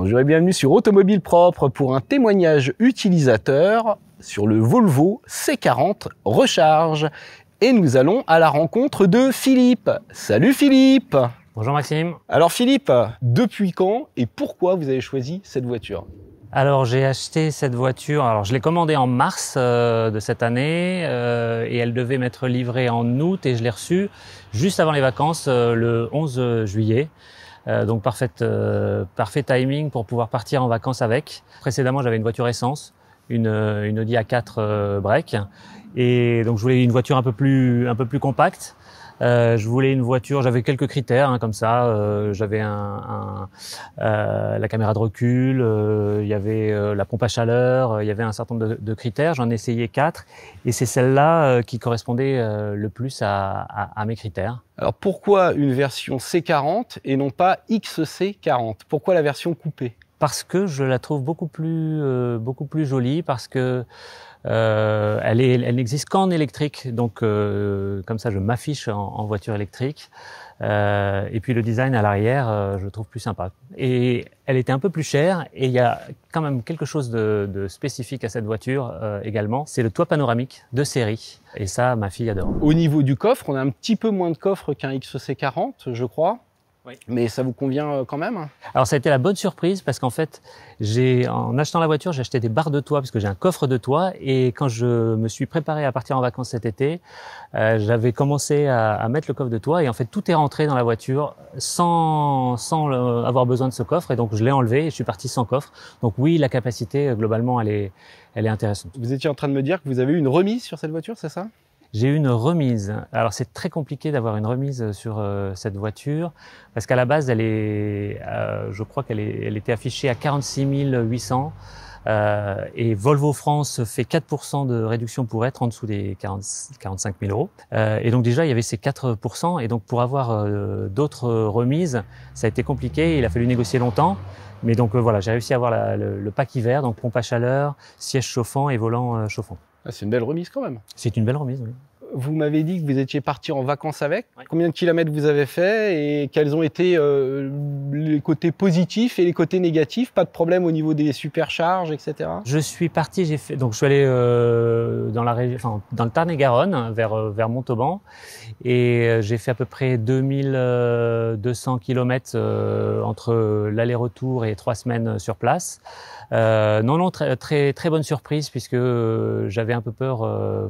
Bonjour et bienvenue sur Automobile Propre pour un témoignage utilisateur sur le Volvo C40 Recharge. Et nous allons à la rencontre de Philippe. Salut Philippe! Bonjour Maxime. Alors Philippe, depuis quand et pourquoi vous avez choisi cette voiture? Alors j'ai acheté cette voiture, alors je l'ai commandée en mars de cette année et elle devait m'être livrée en août et je l'ai reçue juste avant les vacances le 11 juillet. Donc parfait timing pour pouvoir partir en vacances avec. Précédemment j'avais une voiture essence, une Audi A4 break et donc je voulais une voiture un peu plus compacte. Je voulais une voiture, j'avais quelques critères comme ça. J'avais la caméra de recul, il y avait la pompe à chaleur, il y avait un certain nombre de critères. J'en ai essayé 4 et c'est celle-là qui correspondait le plus à mes critères. Alors pourquoi une version C40 et non pas XC40? Pourquoi la version coupée? Parce que je la trouve beaucoup plus jolie, parce que elle n'existe qu'en électrique, donc comme ça je m'affiche en voiture électrique. Et puis le design à l'arrière, je le trouve plus sympa. Et elle était un peu plus chère, et il y a quand même quelque chose de spécifique à cette voiture également, c'est le toit panoramique de série. Et ça, ma fille adore. Au niveau du coffre, on a un petit peu moins de coffre qu'un XC40, je crois. Oui. Mais ça vous convient quand même? Alors ça a été la bonne surprise parce qu'en fait, en achetant la voiture, j'ai acheté des barres de toit parce que j'ai un coffre de toit, et quand je me suis préparé à partir en vacances cet été, j'avais commencé à mettre le coffre de toit et en fait tout est rentré dans la voiture sans avoir besoin de ce coffre, et donc je l'ai enlevé et je suis parti sans coffre. Donc oui, la capacité globalement elle est intéressante. Vous étiez en train de me dire que vous avez eu une remise sur cette voiture, c'est ça? J'ai eu une remise. Alors c'est très compliqué d'avoir une remise sur cette voiture parce qu'à la base je crois qu'elle était affichée à 46 800 et Volvo France fait 4% de réduction pour être en dessous des 45 000 euros. Et donc déjà il y avait ces 4%, et donc pour avoir d'autres remises ça a été compliqué, il a fallu négocier longtemps. Mais donc voilà, j'ai réussi à avoir le pack hiver, donc pompe à chaleur, siège chauffant et volant chauffant. Ah, c'est une belle remise quand même. C'est une belle remise, oui. Vous m'avez dit que vous étiez parti en vacances avec. Oui. Combien de kilomètres vous avez fait et quels ont été les côtés positifs et les côtés négatifs? Pas de problème au niveau des supercharges, etc. Je suis parti, je suis allé dans la région, dans le Tarn-et-Garonne, vers Montauban, et j'ai fait à peu près 2200 kilomètres entre l'aller-retour et 3 semaines sur place. Non, très bonne surprise, puisque j'avais un peu peur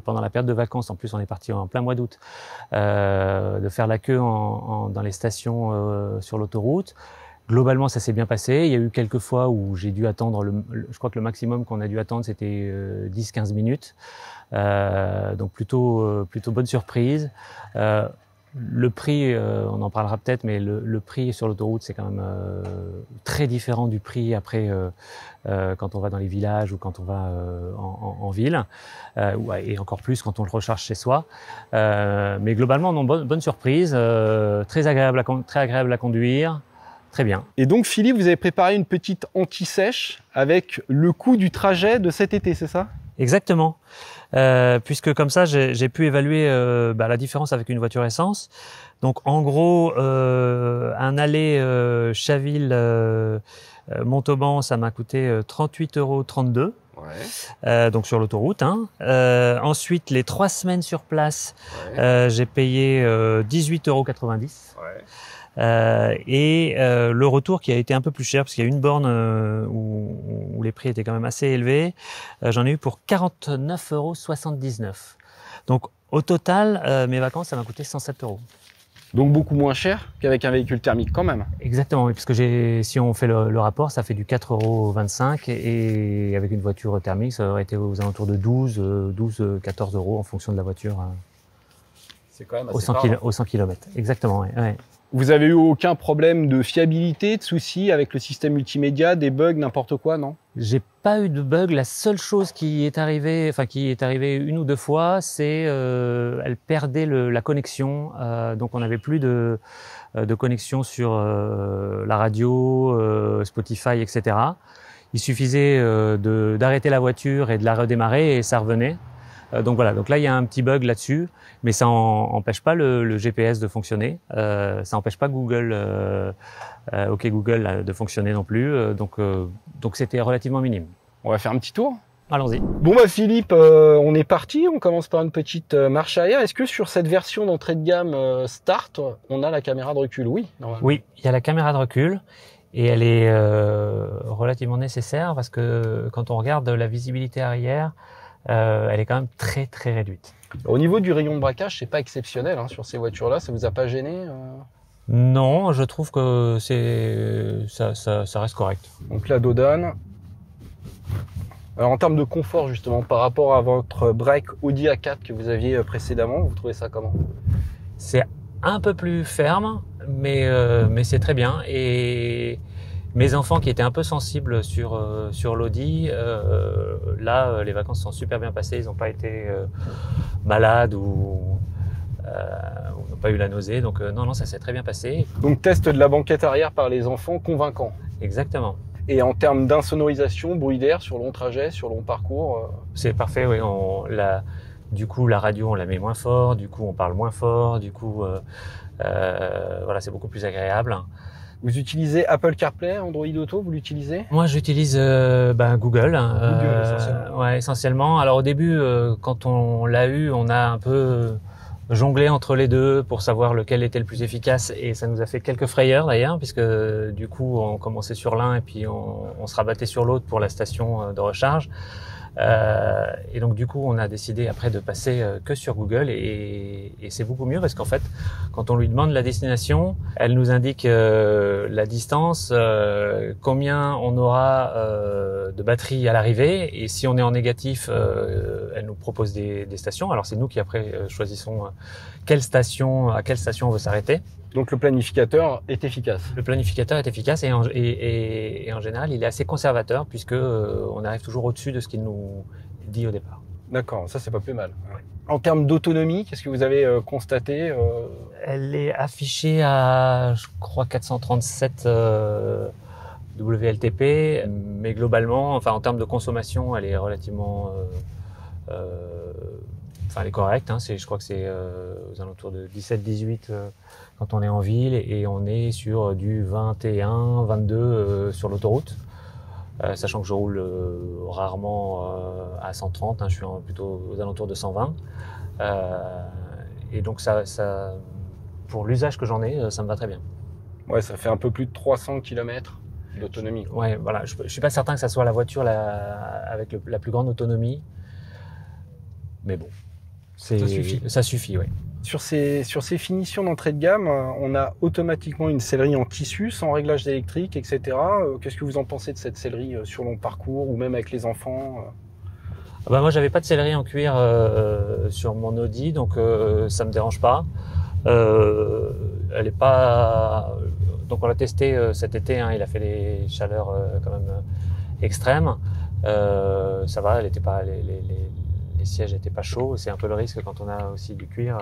pendant la période de vacances. En plus, on est parti en plein mois d'août, de faire la queue dans les stations sur l'autoroute. Globalement, ça s'est bien passé. Il y a eu quelques fois où j'ai dû attendre, je crois que le maximum qu'on a dû attendre, c'était 10-15 minutes. Donc plutôt bonne surprise. Le prix, on en parlera peut-être, mais le prix sur l'autoroute, c'est quand même très différent du prix après quand on va dans les villages ou quand on va en ville, et encore plus quand on le recharge chez soi. Mais globalement, non, bonne surprise, très agréable à conduire. Très bien. Et donc Philippe, vous avez préparé une petite anti-sèche avec le coût du trajet de cet été, c'est ça? Exactement. Puisque comme ça, j'ai pu évaluer la différence avec une voiture essence. Donc en gros, un aller Chaville-Montauban, ça m'a coûté 38,32 €. Ouais. Donc sur l'autoroute. Ensuite, les 3 semaines sur place, ouais, j'ai payé 18,90 €. Ouais. Et le retour qui a été un peu plus cher parce qu'il y a une borne où les prix étaient quand même assez élevés, j'en ai eu pour 49,79 €. Donc au total, mes vacances, ça m'a coûté 107 €. Donc beaucoup moins cher qu'avec un véhicule thermique quand même. Exactement, oui, parce que si on fait le rapport, ça fait du 4,25 € et avec une voiture thermique, ça aurait été aux alentours de 12-14 € en fonction de la voiture. C'est quand même assez au 100 km. Exactement, oui. Ouais. Vous avez eu aucun problème de fiabilité, de soucis avec le système multimédia, des bugs, n'importe quoi, non? J'ai pas eu de bug. La seule chose qui est arrivée, une ou deux fois, c'est elle perdait la connexion. Donc on n'avait plus de connexion sur la radio, Spotify, etc. Il suffisait d'arrêter la voiture et de la redémarrer et ça revenait. Donc voilà, donc là il y a un petit bug là-dessus, mais ça n'empêche pas le GPS de fonctionner, ça n'empêche pas Google, OK Google de fonctionner non plus, donc c'était relativement minime. On va faire un petit tour. Allons-y. Bon bah Philippe, on est parti, on commence par une petite marche arrière. Est-ce que sur cette version d'entrée de gamme Start, on a la caméra de recul? Oui, normalement. Oui, il y a la caméra de recul et elle est relativement nécessaire parce que quand on regarde la visibilité arrière, elle est quand même très très réduite. Au niveau du rayon de braquage, c'est pas exceptionnel hein, sur ces voitures-là, ça vous a pas gêné Non, je trouve que ça reste correct. Donc la Dodane. Alors en termes de confort justement, par rapport à votre break Audi A4 que vous aviez précédemment, vous trouvez ça comment? C'est un peu plus ferme, mais c'est très bien. Et mes enfants qui étaient un peu sensibles sur l'Audi, là les vacances sont super bien passées, ils n'ont pas été malades ou n'ont pas eu la nausée, donc non, ça s'est très bien passé. Donc test de la banquette arrière par les enfants convaincant. Exactement. Et en termes d'insonorisation, bruit d'air sur long trajet, sur long parcours C'est parfait, oui. Du coup, la radio, on la met moins fort, du coup, on parle moins fort, du coup, voilà, c'est beaucoup plus agréable. Vous utilisez Apple CarPlay, Android Auto, vous l'utilisez? Moi, j'utilise Google. Google, essentiellement. Ouais, essentiellement. Alors, au début, quand on l'a eu, on a un peu jonglé entre les deux pour savoir lequel était le plus efficace et ça nous a fait quelques frayeurs d'ailleurs puisque du coup on commençait sur l'un et puis on se rabattait sur l'autre pour la station de recharge et donc du coup on a décidé après de passer que sur Google et c'est beaucoup mieux parce qu'en fait quand on lui demande la destination elle nous indique la distance, combien on aura de batterie à l'arrivée et si on est en négatif elle nous propose des stations. Alors c'est nous qui après choisissons à quelle station on veut s'arrêter. Donc le planificateur est efficace. Le planificateur est efficace et en général il est assez conservateur puisque on arrive toujours au-dessus de ce qu'il nous dit au départ. D'accord, ça c'est pas plus mal. Ouais. En termes d'autonomie, qu'est-ce que vous avez constaté Elle est affichée à, je crois, 437 WLTP, mais globalement, enfin en termes de consommation, elle est relativement, enfin elle est correcte. Hein, je crois que c'est aux alentours de 17-18 quand on est en ville et on est sur du 21-22 sur l'autoroute. Sachant que je roule rarement à 130, hein, je suis plutôt aux alentours de 120. Et donc ça, pour l'usage que j'en ai, ça me va très bien. Ouais, ça fait un peu plus de 300 km d'autonomie. Ouais, voilà. Je suis pas certain que ça soit la voiture avec la plus grande autonomie, mais bon, ça suffit. Ça suffit, oui. Sur ces finitions d'entrée de gamme, on a automatiquement une sellerie en tissu, sans réglage électrique, etc. Qu'est-ce que vous en pensez de cette sellerie sur long parcours ou même avec les enfants Bah moi, j'avais pas de sellerie en cuir sur mon Audi, donc ça me dérange pas. Elle est pas. Donc on l'a testé cet été. Hein, il a fait des chaleurs quand même extrêmes. Ça va, elle était pas. Les sièges n'étaient pas chauds. C'est un peu le risque quand on a aussi du cuir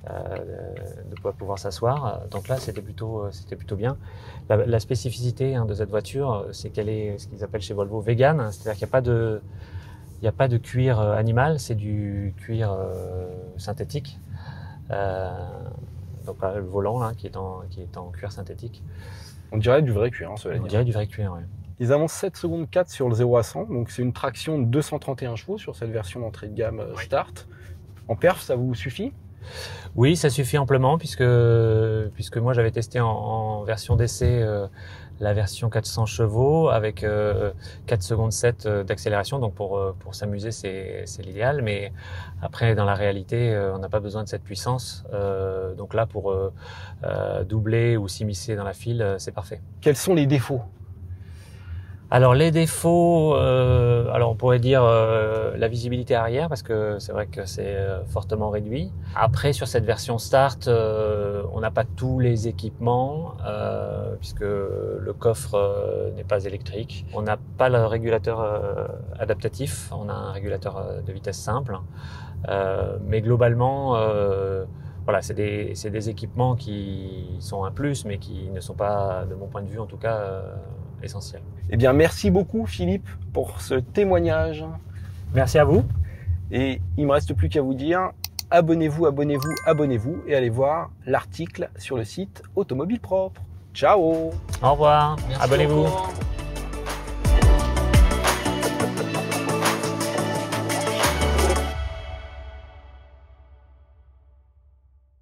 de pas pouvoir s'asseoir. Donc là, c'était plutôt bien. La spécificité de cette voiture, c'est qu'elle est ce qu'ils appellent chez Volvo vegan, c'est-à-dire qu'il n'y a pas de cuir animal, c'est du cuir synthétique. Donc le volant là, qui est en cuir synthétique. On dirait du vrai cuir, cela dit. On dirait du vrai cuir, oui. Ils avancent 7 secondes 4 sur le 0 à 100, donc c'est une traction de 231 chevaux sur cette version d'entrée de gamme Start. En perf, ça vous suffit? Oui, ça suffit amplement puisque moi j'avais testé en version d'essai la version 400 chevaux avec 4 secondes 7 d'accélération. Donc pour s'amuser, c'est l'idéal. Mais après, dans la réalité, on n'a pas besoin de cette puissance. Donc là, pour doubler ou s'immiscer dans la file, c'est parfait. Quels sont les défauts? Alors les défauts, alors on pourrait dire la visibilité arrière parce que c'est vrai que c'est fortement réduit. Après sur cette version Start, on n'a pas tous les équipements puisque le coffre n'est pas électrique. On n'a pas le régulateur adaptatif, on a un régulateur de vitesse simple. Mais globalement, voilà, c'est des équipements qui sont un plus, mais qui ne sont pas, de mon point de vue en tout cas, essentiels. Eh bien, merci beaucoup Philippe pour ce témoignage. Merci à vous. Et il me reste plus qu'à vous dire, abonnez-vous, abonnez-vous, abonnez-vous et allez voir l'article sur le site Automobile Propre. Ciao! Au revoir, abonnez-vous.